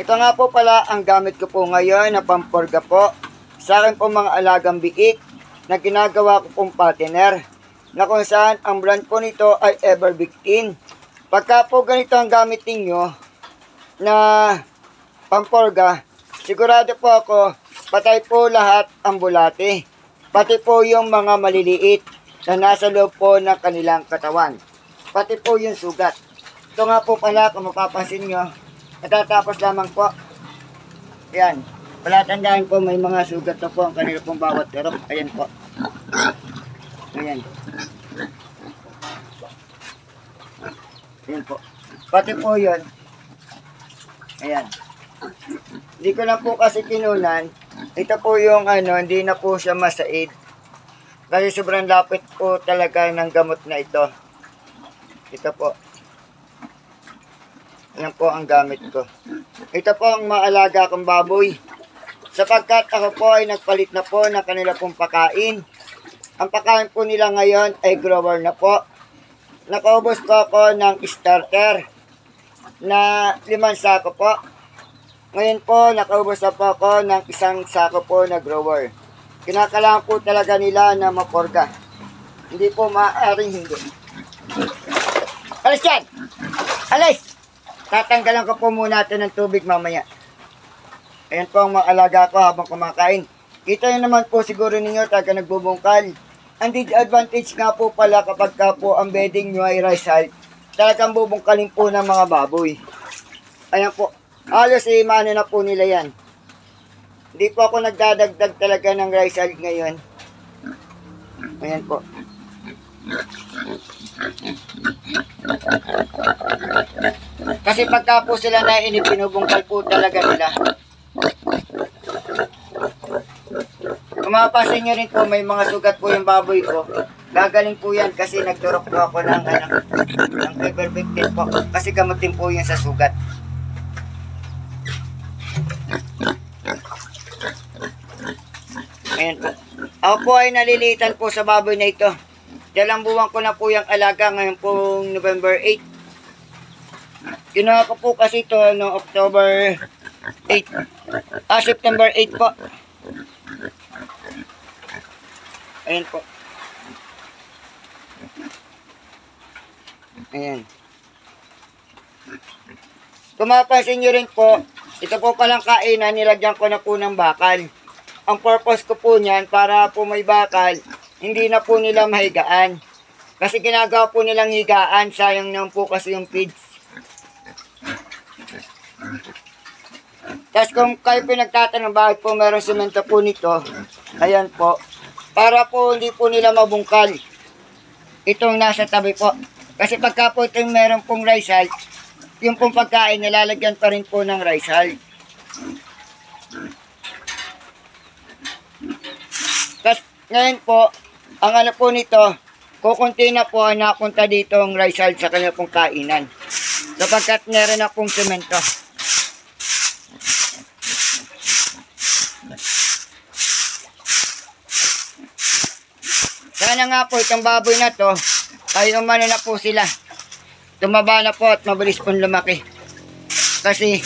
Ito nga po pala ang gamit ko po ngayon na pampurga po. Sa akin po mga alagang biik na ginagawa ko pong patiner. Na kung saan ang brand po nito ay Evervictin. Pagka po ganito ang gamit ninyo na pampurga, sigurado po ako patay po lahat ang bulate. Pati po yung mga maliliit na nasa loob po ng kanilang katawan. Pati po yung sugat. Ito nga po pala kung mapapansin nyo, natatapos lamang po. Ayan. Palatandaan po may mga sugat na po ang kanila pong bawat turok. Ayan po. Ayan. Ayan po. Pati po yun. Ayan. Hindi ko na po kasi kinunan. Ito po yung hindi na po siya masaid. Kasi sobrang lapit po talaga ng gamot na ito. Ito po. Ayan po ang gamit ko. Ito po ang maalaga kong baboy. Sapagkat ako po ay nagpalit na po ng kanila pong pakain. Ang pakain po nila ngayon ay grower na po. Nakaubos po ako ng starter na 5 sako po. Ngayon po, nakaubos na po ako ng 1 sako po na grower. Kinakailangan po talaga nila na mapurga. Hindi po maaaring hindi. Alis yan! Alis! Tatanggalan ko po muna ito ng tubig mamaya. Ayan po ang mga alaga ko habang kumakain. Kita nyo naman po siguro ninyo taga nagbubungkal. Ang disadvantage nga po pala kapag ka po ang bedding nyo ay rice hull, talagang bubungkalin po ng mga baboy. Ayan po. Halos mano na po nila yan. Hindi po ako nagdadagdag talaga ng rice hull ngayon. Ayan po. Kasi pagka po sila naiinip, pinubungkal po talaga nila. Kung mapapansin nyo rin po, may mga sugat po yung baboy ko. Gagaling po yan kasi nagturok po ako ng Evervictin po. Kasi gamutin po yun sa sugat. Ayan po. Ako po ay nalilitan po sa baboy na ito. Dalang buwan ko na po yung alaga ngayon pong November 8. Ginawa ko po kasi ito no October 8. September 8 po. Ayan po. Ayan. Kung mapapansin nyo rin po, ito po palang kainan, nilagyan ko na po ng bakal. Ang purpose ko po niyan, para po may bakal, hindi na po nila mahigaan. Kasi ginagawa po nilang higaan, sayang naman po kasi yung feeds. Tapos kung kayo pinagtatanong bakit po meron semento po nito, ayan po, para po hindi po nila mabungkal itong nasa tabi po. Kasi pagka po itong meron pong rice hull, yung pong pagkain nilalagyan pa rin po ng rice hull. Tapos ngayon po, ang ano po nito, kukunti na po napunta dito ang rice hull sa kanya pong kainan. Sapagkat meron na pong semento. Sana nga po itong baboy na to, ay umano na po sila. Tumaba na po at mabilis pong lumaki. Kasi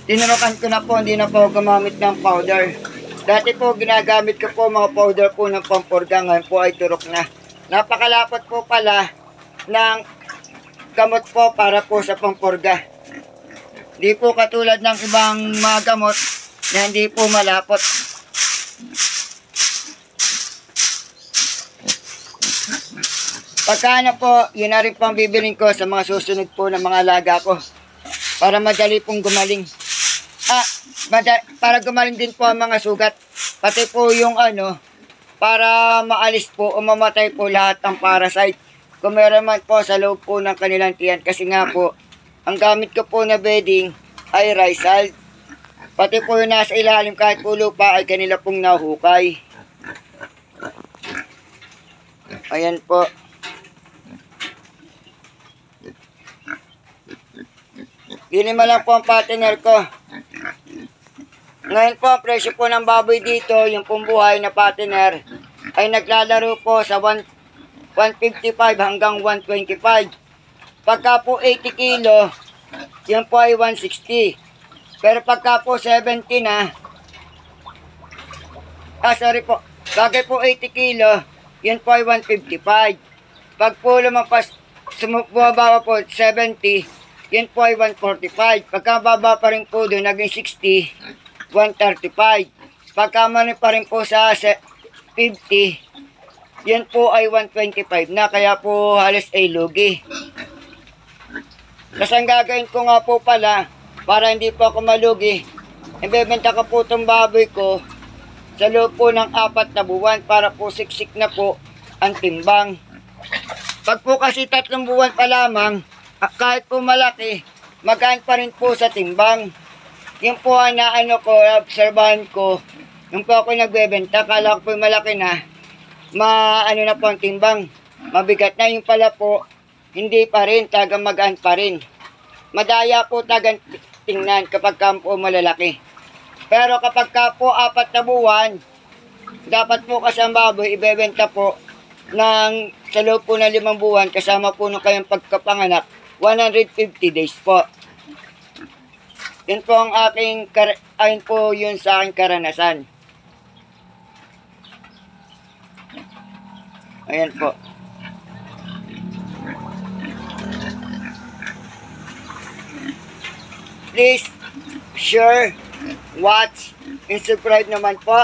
tinurukan ko na po, hindi na po gumamit ng powder. Dati po ginagamit ko po mga powder po ng pampurga, ngayon po ay turok na. Napakalapot po pala ng gamot po para po sa pampurga. Hindi po katulad ng ibang mga gamot na hindi po malapot. Pagka na po, yun na rin pang bibilin ko sa mga susunod po ng mga alaga ko. Para madali pong gumaling. Para gumaling din po ang mga sugat. Pati po yung para maalis po o mamatay po lahat ng parasite. Kung meron man po sa loob po ng kanilang tiyan. Kasi nga po, ang gamit ko po na bedding ay rice hull. Pati po yung nasa ilalim kahit po lupa ay kanila pong nahukay. Ayan po. Lima lang po ang partner ko. Ngayon po, ang presyo po ng baboy dito, yung pumbuhay na partner, ay naglalaro po sa 155 hanggang 125. Pagka po 80 kilo, yan po ay 160. Pero pagka po 70 na, sorry po, bagay po 80 kilo, yun po ay 155. Pag po lumampas, bumaba po 70, yun po ay 145. Pagka baba pa rin po doon, naging 60, 135. Pagka mani pa rin po sa 50, yun po ay 125 na, kaya po halos ay lugi. Kasi ang gagawin ko nga po pala, para hindi po ako malugi, ibebenta ko po itong baboy ko sa loob po ng 4 na buwan para po siksik na po ang timbang. Pag po kasi 3 buwan pa lamang, kahit po malaki, magaan pa rin po sa timbang. Yung po ang naano ko, obserbahan ko, yung po ako nagbebenta, kala ko po malaki na, maano na po ang timbang, mabigat na. Yung pala po, hindi pa rin, tagang magaan pa rin. Madaya po tagang tingnan kapag ka po malalaki. Pero kapag ka po 4 na buwan, dapat po kasi ang baboy ibebenta po ng sa loob po ng 5 buwan, kasama po ng kayong pagkapanganak, 150 days po. Yun po ang aking, ayun po yun sa aking karanasan. Ayan po. Please share, watch, and subscribe naman po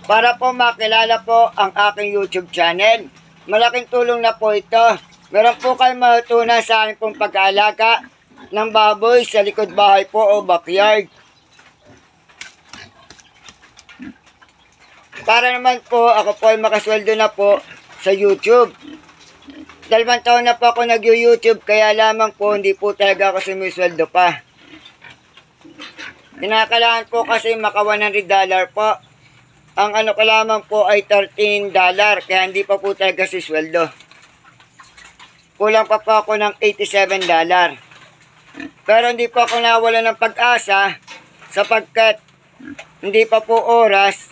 para po makilala po ang aking YouTube channel. Malaking tulong na po ito. Meron po kayong matutunan sa aking pong pag-aalaga ng baboy sa likod bahay po o backyard. Para naman po ako po ay makasweldo na po sa YouTube. 2 taon na po ako nag-YouTube, kaya lamang po hindi po talaga ako sumisweldo pa. Kinakailangan po kasi maka $100 po. Ang ano ko lamang po ay $13, kaya hindi pa po talaga sisweldo. Kulang pa po ako ng $87. Pero hindi po ako nawala ng pag-asa sapagkat hindi pa po oras.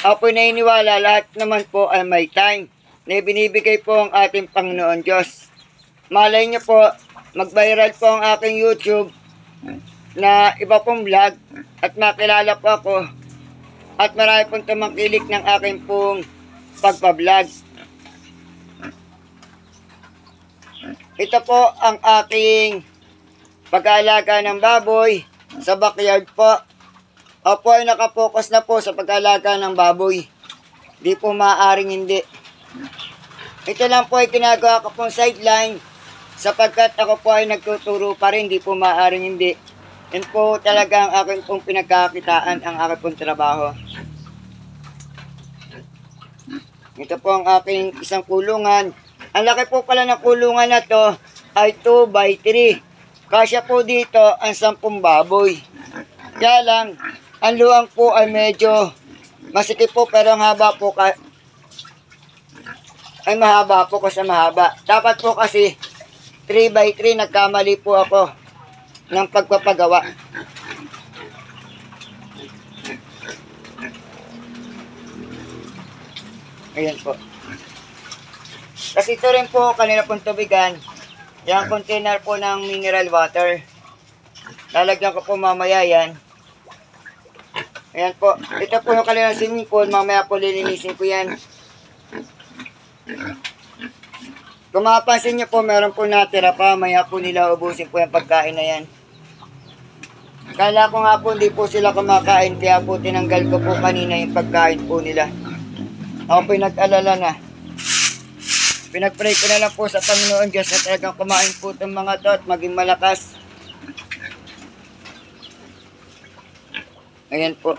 Ako naniniwala lahat naman po ay may time na binibigay po ang ating Panginoon Diyos. Malay niyo po, mag-viral po ang aking YouTube na iba pong vlog at makilala po ako at marami pong tumangkilik ng aking pong pagpa-vlog. Ito po ang aking pag-aalaga ng baboy sa backyard po. Ako ay nakapokus na po sa pag-aalaga ng baboy. Di po maaaring hindi. Ito lang po ay ginagawa ko pong sideline sapagkat ako po ay nagtuturo pa rin. Di po maaaring hindi. Yan po talaga ang aking pong pinagkakitaan, ang aking pong trabaho. Ito po ang aking isang kulungan. Ang laki po pala ng kulungan na to ay 2x3. Kasya po dito ang 10 baboy. Kaya lang, ang luwang po ay medyo masikip po, pero ang haba po ay mahaba po kasi mahaba. Dapat po kasi 3x3, nagkamali po ako ng pagpapagawa. Ayan po. Kasi ito rin po kanina pong tubigan, yung container po ng mineral water. Lalagyan ko po mamaya yan. Ayan po. Ito po yung kanilang swimming pool. Mamaya po lilinisin ko yan. Kung mapapansin nyo po, meron po natira pa. Maya po nila ubusin po yung pagkain na yan. Kala ko nga po hindi po sila kumakain, kaya po tinanggal ko po kanina yung pagkain po nila. Ako po nag-alala na. Pinag-pray ko na lang po sa Panginoon Diyos na talagang kumain po itong mga to at maging malakas. Ayan po.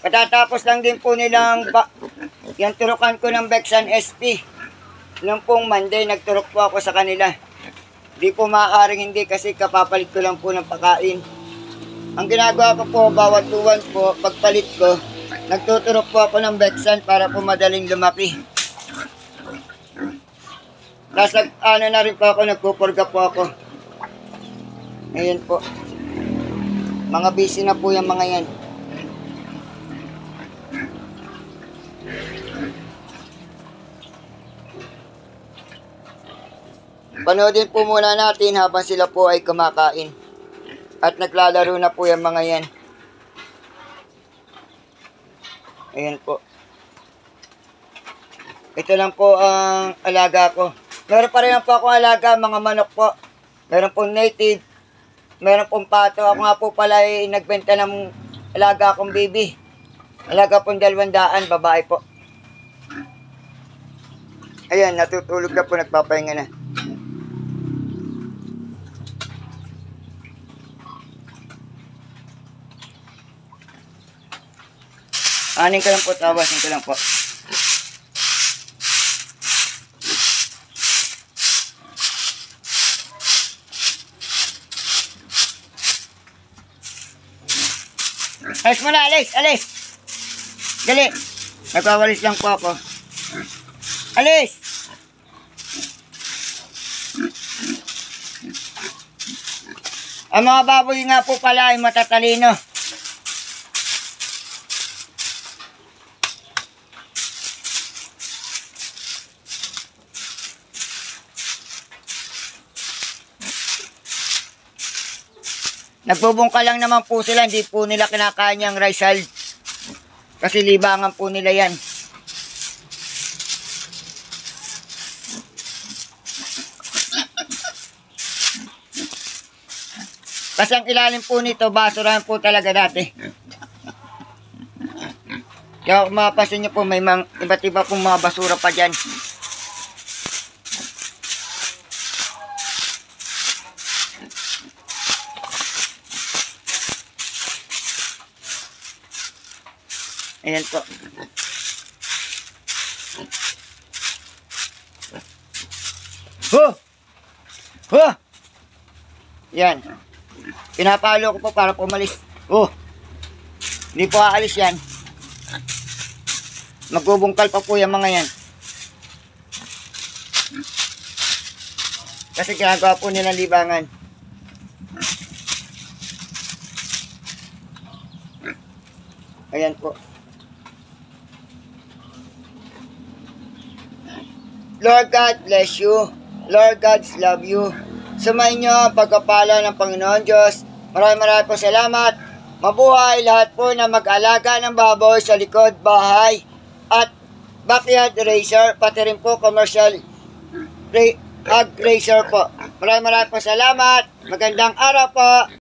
Katatapos lang din po nilang yung turukan ko ng Vexan SP. Noong pong Monday, nagturok po ako sa kanila. Di po maaaring hindi kasi kapapalit ko lang po ng pagkain. Ang ginagawa ko po, bawat buwan po, pagpalit ko, nagtuturok po ako ng Vexan para po madaling lumaki. Tapos ano na rin po ako, nagpupurga po ako. Ayan po. Mga busy na po yung mga yan. Panoodin po muna natin habang sila po ay kumakain. At naglalaro na po yung mga yan. Ayan po. Ito lang po ang alaga ko. Meron pa rin po akong alaga, mga manok po. Meron pong native. Meron pong pato. Ako nga po pala ay nagbenta ng alaga akong baby. Alaga pong 200, babae po. Ayan, natutulog na po, nagpapahinga na. Anin ko lang po, tawasin ko lang po. Alis mo na, alis, alis. Dali. Nagwawalis lang po ako. Alis. Ang mga baboy nga po pala ay matatalino. Nagbubungka lang naman po sila, hindi po nila kinakain yung rice hull. Kasi libangan po nila yan. Kasi ang ilalim po nito, basurahan po talaga dati. Kaya kung mapapansin nyo po, may iba't iba pong mga basura pa dyan. Ayan po. Yan. Pinapalo ko po para pumalis. Hindi po aalis yan. Magbubungkal pa po yung mga yan. Kasi ginagawa po nilang libangan. Ayan po. Lord God bless you. Lord God love you. Sumayin niyo ang pagpapala ng Panginoon Diyos. Maraming po salamat. Mabuhay lahat po na mag-alaga ng baboy sa likod bahay at backyard racer, pati rin po commercial ag racer po. Maraming po salamat. Magandang araw po.